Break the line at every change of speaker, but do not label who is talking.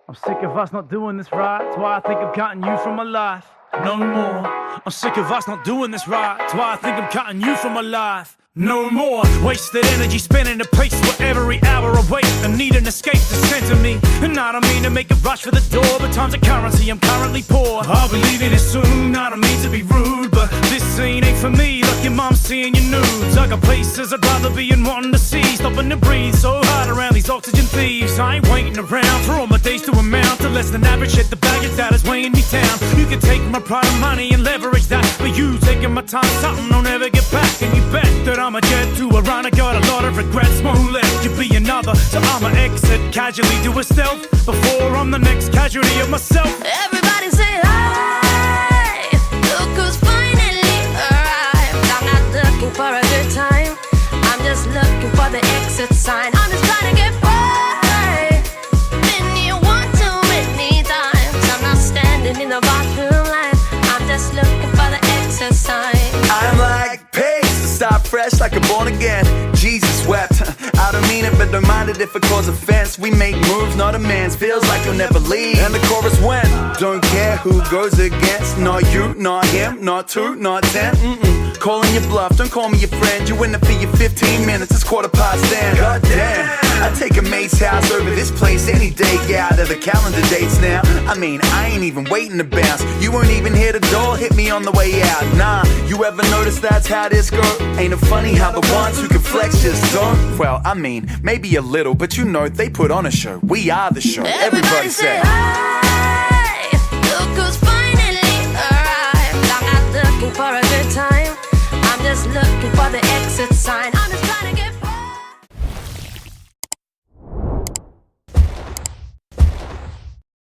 I'm sick of us not doing this right, that's why I think I'm cutting you from my life. No more. I'm sick of us not doing this right, that's why I think I'm cutting you from my life. No more wasted energy spinning a pace where every hour I wait I need an escape to center me. And I don't mean to make a rush for the door, but time's a currency, I'm currently poor. I'll be leaving it soon, I don't mean to be rude, but this scene ain't for me. Like your mom seeing your nudes, I got places I'd rather be and wanting to see. Stopping to breathe so hard around these oxygen thieves. I ain't waiting around for all my days to amount to less than average shit. The baggage that is weighing me down. You can take my pride and money and leverage that, but you taking my time, something I'll never get back. And you bet that I'm a jet to a run, I got a lot of regrets, won't let you be another. So I'ma exit casually, do a stealth before I'm the next casualty of myself.
Everybody say hi, look who's finally arrived. I'm not looking for a good time, I'm just looking for the exit sign. I'm just trying to get by. Been here one too many times, I'm not standing in the bathroom line, I'm just looking for the exit sign.
I'm like pace, stop fresh like a born again. Jesus wept, I it, but don't mind it if it cause offense. We make moves, not amends, feels like you'll never leave. And the chorus went, don't care who goes against. Not you, not him, not two, not 10. Calling your bluff, don't call me your friend. You in it for your 15 minutes, it's 10:15. God damn, I'd take a mate's house over this place any day. Get out of the calendar dates now. I mean, I ain't even waiting to bounce. You won't even hear the door hit me on the way out. Nah, you ever notice that's how this go? Ain't it funny how the ones who can flex just don't? Well, I mean, maybe a little, but you know they put on a show. We are the show. Everybody say
hi, look who's finally arrived. I'm not looking for a good time, I'm just looking for the exit sign.